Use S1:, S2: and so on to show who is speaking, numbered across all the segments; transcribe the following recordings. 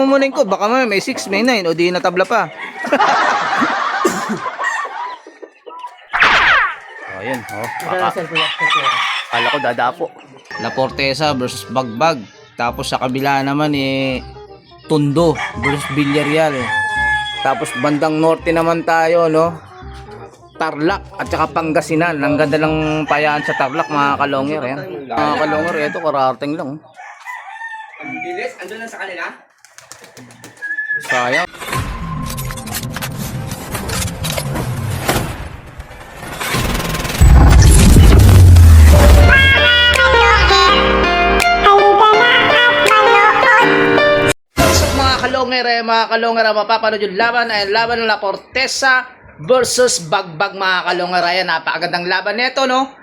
S1: Mumunin ko, baka may 6, may 9, o di natabla pa. Ayun, oh. Kala ko dadapo. La Forteza versus Bagbag. Tapos sa kabila naman Tondo versus Villarreal. Tapos bandang norte naman tayo, no? Tarlac at saka Pangasinan. Ang ganda ng payaan sa Tarlac, mga kalonger. Yan. Mga kalonger, ito kararating lang.
S2: Ang bilis, andun lang sa kanila.
S1: Sayang. Mga kalonger, mapapanood yung laban ay laban ng La Forteza versus Bagbag, mga kalonger. Ayan, napakagandang laban nito, no?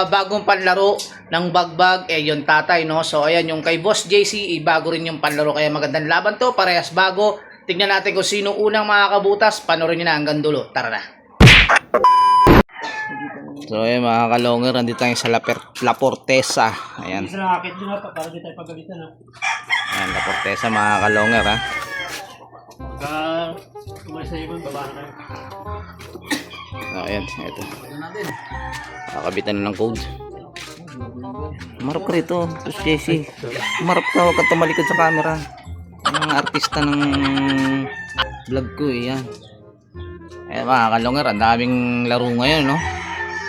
S1: Bagong panlaro ng Bagbag, yung tatay, no? So ayan, yung kay Boss JC, bago rin yung panlaro, kaya magandang laban to, parehas bago. Tingnan natin kung sino unang makakabutas. Panoorin nyo na hanggang dulo. Tara na. So ayan, mga kalonger, nandito tayo sa La Forteza. Ayan. Ayan, La Forteza, mga kalonger, ha.
S3: Umalis na ibang baba na kayo.
S1: Ayan, ito. Kakabitan na ng code. Marap ka rito, Boss JC. Marap ka, huwag ka tumalikod sa camera. Ang artista ng vlog ko, yan. Ayan, mga kalonger, ang daming laro ngayon, no?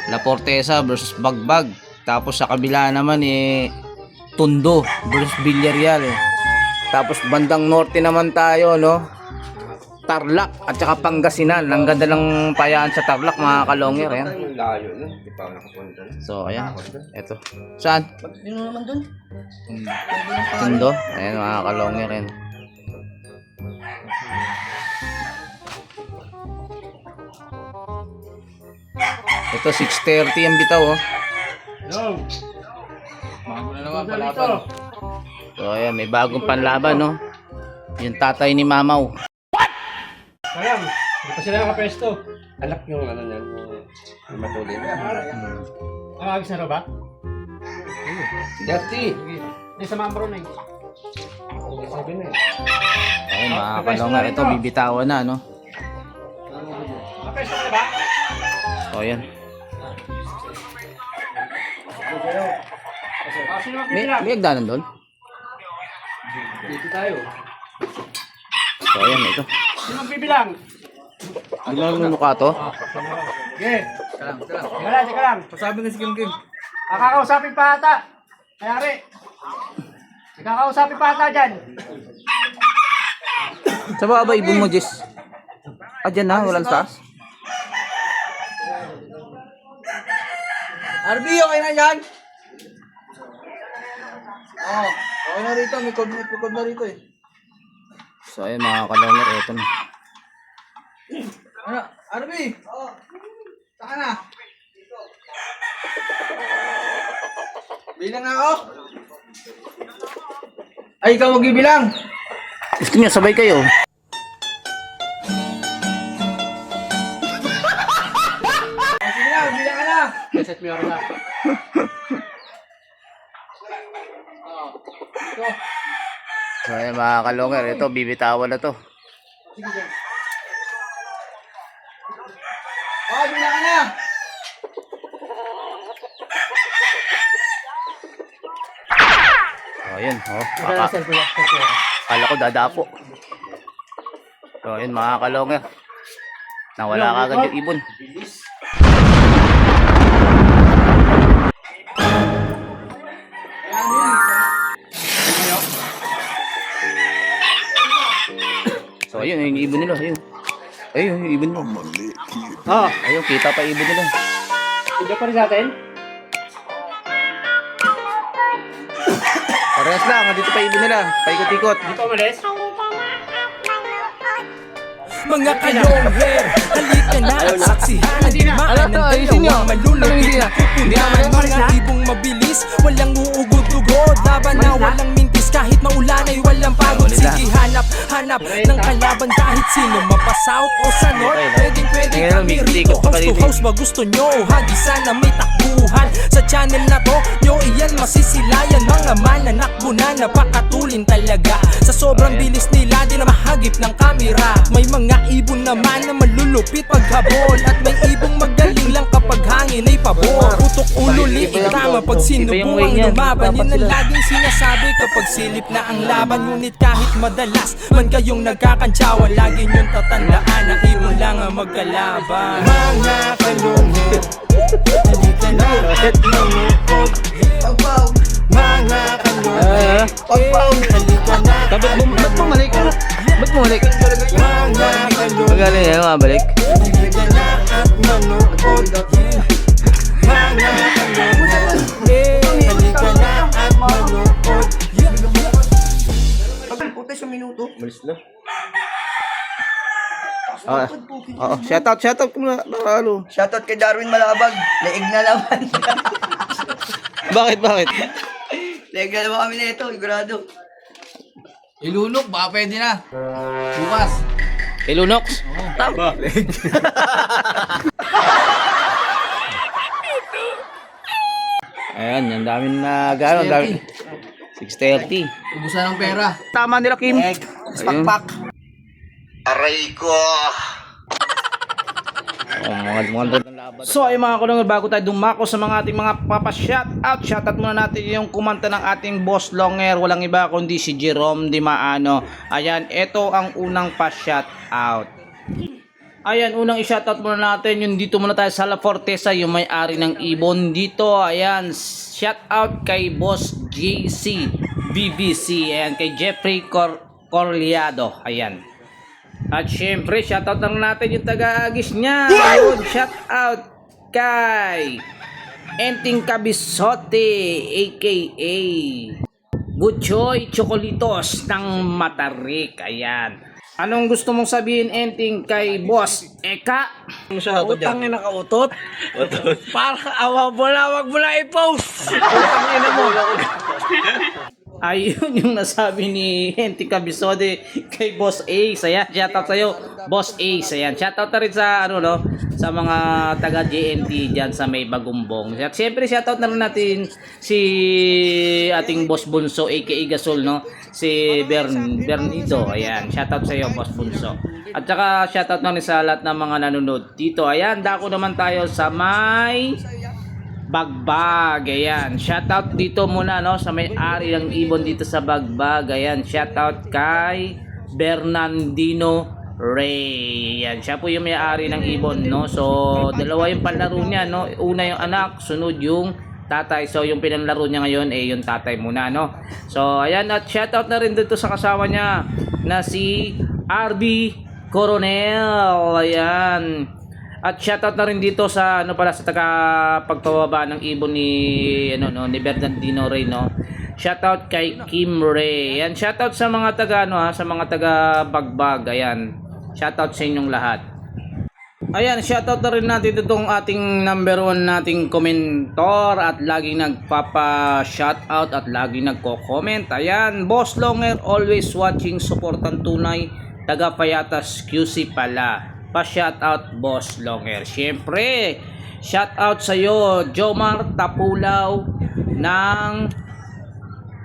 S1: La Forteza versus Bagbag. Tapos sa kabila naman Tondo versus Villarreal. Tapos bandang norte naman tayo, no? Tarlac at saka Pangasinan. Ang ganda ng payaan sa Tarlac, mga kalonger. Ayan.
S2: Layo na, hindi pa ako nakapunta.
S1: So ayan, eto. Saan?
S2: Sino naman dun?
S1: Tondo. Ayan, mga kalonger. Ayan. Ito 6:30 ang bitaw, oh.
S3: Hello!
S1: Bago na naman palaban. So ayan, may bagong panlaban, no? Yung tatay ni Mamaw.
S3: Sayang! Hindi pa sila nakapesto.
S2: Anak yung ano niyan, yung matuloy na.
S3: Agis na raw ba?
S2: Dirty!
S3: Hindi sa mga bro na
S2: Sabi na eh.
S1: Ayun, mga kalongar, ito bibitawan na, no?
S3: Nakapesto na ba?
S1: So ayan.
S3: Sino
S1: May
S3: magbibilang?
S1: hagdanan doon?
S2: Dito tayo.
S1: So ayan, ito.
S3: Sino magbibilang?
S1: Bilang nunuka to?
S3: Sige! Teka lang!
S2: Pasabi na si Kim Kim.
S3: Nakakausapin pa ata! Mayari! Nakakausapin pa ata dyan!
S1: Sa baba, ibon mo, Jess. Ah, dyan na, walang taas.
S2: RB, okay na yan? Oo, okay na rito. May code na rito eh.
S1: So ayan, mga kalongar, ito na.
S2: Ano? RB? Oo. Saka na. Bilang na ako. Ay, ikaw magbibilang.
S1: Gusto niyo, sabay kayo.
S2: Sige na, bilang ka na.
S3: Set mo yung na.
S1: So ayan, mga kalongar, ito, bibitawan na to.
S2: Oo, bilang ka na.
S1: So ayan, oh. Kala ko dadapo. So ayan, mga kalongar. Nawala ka agad yung ibon. So ayun, yung ibon nila, ayun. Ayun, yung ibon mo. Ayun, kita pa ibon nila.
S3: Hindi pa rin sa atin?
S1: Parehas lang, dito pa ibon nila. Paikot-ikot.
S3: Hindi pa umalis?
S4: Mga kalongher, halika na at saksihan ang digmaan ng dalawang malulupit na kupunan. Mga ibong mabilis, walang uugod-ugod, laban na walang mintis, kahit maulan ay walang pagod. Sige, hanap Hanap ng kalaban kahit sino, mapa south o sa north. Pwedeng
S1: Ngayon,
S4: kami
S1: may
S4: rito,
S1: tikot pa
S4: house to
S1: kanina.
S4: house ba gusto nyo? Hagi sana may takbuhan sa channel na to. Nyo iyan masisilayan, mga mananakbo na napakatulin talaga. Sa sobrang bilis nila, di na mahagip ng kamera. May mga ibon naman na malulupit paghabol, at may ibong magaling lang kapag hangin ay pabor. Putok ulo, liit tama pag sinubuang lumaban. Yan ang laging sinasabi kapag silip na ang laban. Ngunit kahit madalas man kayong nagkakantsawan, lagi nyong tatandaan na ibon lang ang magkalaban. Mga kalungit, halika na at lumukod.
S2: Pagpaw!
S4: Mga kalungit,
S2: Pagpaw!
S4: halika na at
S1: Ba't bumalik? Ba't bumalik?
S4: mga kalungit,
S1: Magaling eh, mabalik.
S4: halika na at manukod. Mga kalungit, halika na at manukod.
S2: Puti sa minuto.
S1: Oo, shoutout muna. Nakalo.
S2: Shoutout kay Darwin Malabag. Leeg na naman.
S1: Bakit?
S2: Leeg na naman kami na ito, sigurado.
S3: Ilunok, baka pwede na. Bukas.
S1: Kay Lunox? Tama. Ayan, ang daming na gano'n. 6:30.
S3: Ubusan ng pera.
S1: Tama nila, Kim.
S2: Leeg. Pakpak.
S1: So ay mga kulungan, bago tayo dumako sa mga ating mga papa-shoutout, shoutout muna natin yung kumanta ng ating boss longer, walang iba kundi si Jerome Di Maano. Ayan, ito ang unang pa-shoutout. Ayan, unang i-shoutout muna natin yung dito muna tayo sa La Forteza, yung may-ari ng ibon dito. Ayan, shoutout kay Boss JC BBC, ayan, kay Jeffrey Corliado. Ayan. At syempre, shoutout lang natin yung taga-agis niya. Ayun, shoutout kay Enting Cabisote, aka Butchoy Chocolitos ng Matarik. Ayan. Anong gusto mong sabihin, Enting, kay Boss Eka?
S3: Utang na nakautot. Para awa mo na, wag mo na i-post. Utang ina mo.
S1: Ayun yung nasabi ni Enting Cabisode kay Boss Ace. Ayan, shoutout sa'yo, Boss Ace. Ayan, shoutout na rin sa, sa mga taga JNT dyan sa may Bagumbong. At syempre, shoutout na rin natin si ating Boss Bunso, aka Gasol, no? Si Bernido. Ayan, shoutout sa'yo, Boss Bunso. At saka, shoutout na rin sa lahat ng mga nanonood dito. Ayan, dako naman tayo sa may Bagbag. Ayan, shoutout dito muna, no, sa may-ari ng ibon dito sa Bagbag. Ayan, shoutout kay Bernardino Ray. Ayan, siya po yung may-ari ng ibon, no. So, dalawa yung panlaro niya, no. Una yung anak, sunod yung tatay. So, yung pinanlaro niya ngayon yung tatay muna, no. So, ayan, at shoutout na rin dito sa kasama niya na si RB Coronel. Ayan. At shoutout na rin dito sa sa taga pagpababa ng ibon ni ni Bernardino Ray, no. Shoutout kay Kim Ray. Yan, shoutout sa mga taga sa mga taga Bagbag. Ayan. Shoutout sa inyong lahat. Ayan, shoutout na rin natin itong ating number 1 nating komentor at laging nagpapa-shoutout at laging nagko-comment. Ayan, Boss Longer, always watching, supportan tunay, taga Payatas QC pala. Pa-shoutout, Boss Longer. Siyempre, shoutout sa iyo, Jomar Tapulaw ng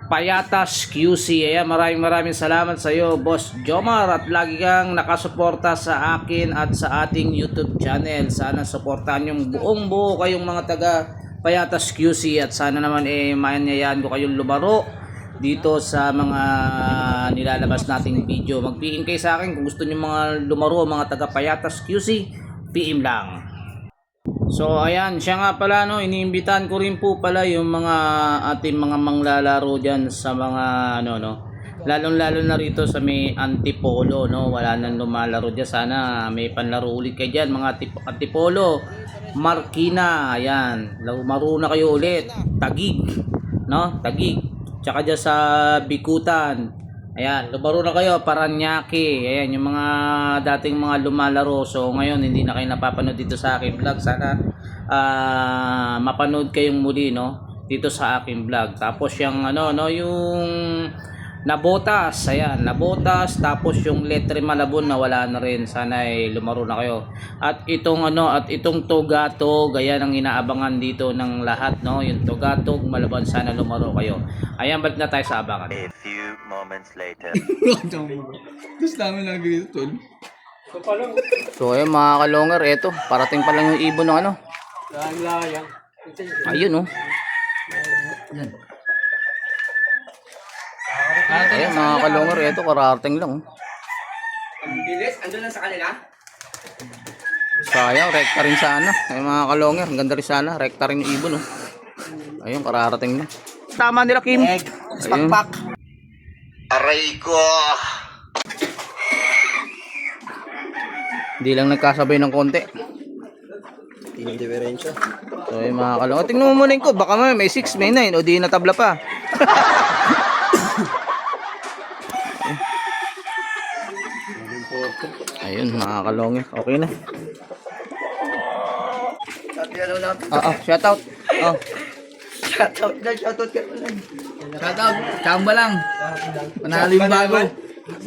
S1: Payatas QC. Ayan, maraming salamat sa iyo, Boss Jomar, at lagi kang nakasuporta sa akin at sa ating YouTube channel. Sana suportahan yung buong buo kayong mga taga Payatas QC, at sana naman maanyayaan ko kayong lumaro dito sa mga nilalabas nating video. Mag-PM kayo sa akin kung gusto niyo mga lumaro, mga taga Payatas QC, PM lang. So ayan, siya nga pala, no, iniimbitahan ko rin po pala yung mga ating mga manglalaro diyan sa mga lalong-lalo na rito sa may Antipolo, no. Wala nang lumalaro diyan, sana may panlaro ulit kayo diyan, mga Antipolo, Marikina. Ayan, lumaro na kayo ulit. Taguig, no, Taguig. Tsaka dyan sa Bikutan. Ayan, lumaro na kayo. Paranaque. Ayan, yung mga dating mga lumalaro. So, ngayon, hindi na kayo napapanood dito sa aking vlog. Sana mapanood kayong muli, no? Dito sa aking vlog. Tapos, yung, yung nabotas. Ayan, nabotas. Tapos yung Letre Malabon na wala na rin. Sana ay lumaro na kayo. At itong Togatog, ayan ang inaabangan dito ng lahat, no? Yung Togatog Malabon, sana lumaro kayo. Ayan, balik na tayo sa abangan.
S5: A few moments later.
S2: Gusto namin lang ganito, tol.
S1: So ayun mga kalonger, eto, parating pa lang yung ibon ng ano.
S3: Layang.
S1: Ayun oh. Ayun mga kalonger, eto, karating lang oh.
S3: Ang bilis, andun lang sa kanila.
S1: Sayang, rekta rin sana. Ayun mga kalonger, ang ganda rin sana, rekta rin yung ibon oh. Ayun, kararating na. Tama nila Kim. Ayun.
S5: Aray ko!
S1: Hindi lang nagkasabay ng konti.
S2: Tingin diferensya.
S1: So ayun mga kalonger, tingnan mo muna yung code, baka may 6, may 9 o di natabla pa. Ayun mga kalongin, okay na. Shoutout. Oh.
S2: Shoutout na, shoutout ka na lang. Shoutout, chamba lang. Panalo yung bago.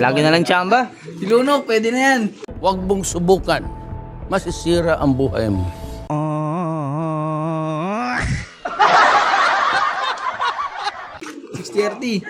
S1: Lagi na lang tsamba.
S2: Si Luno, pwede na yan.
S6: Huwag mong subukan. Masisira ang buhay mo.
S2: 60-30.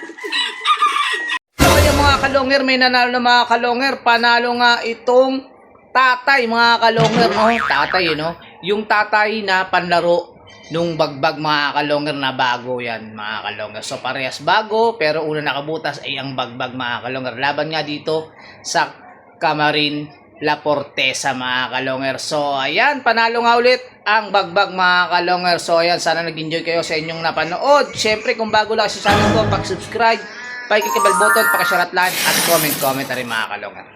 S1: So yung mga kalonger, may nanalo na mga kalonger. Panalo nga itong tatay mga kalonger, no? Tatay, no? Yung tatay na panlaro nung bagbag mga kalonger na bago yan mga kalonger. So parehas bago, pero una nakabutas ay ang bagbag mga kalonger. Laban nga dito sa Camarin La Portesa mga kalonger. So ayan, panalo nga ulit ang bagbag mga kalonger. So ayan, sana nag-enjoy kayo sa inyong napanood. Syempre kung bago lang sa channel ko, pag-subscribe, pag-click bell button, paki-share at like at comment na rin mga kalonger.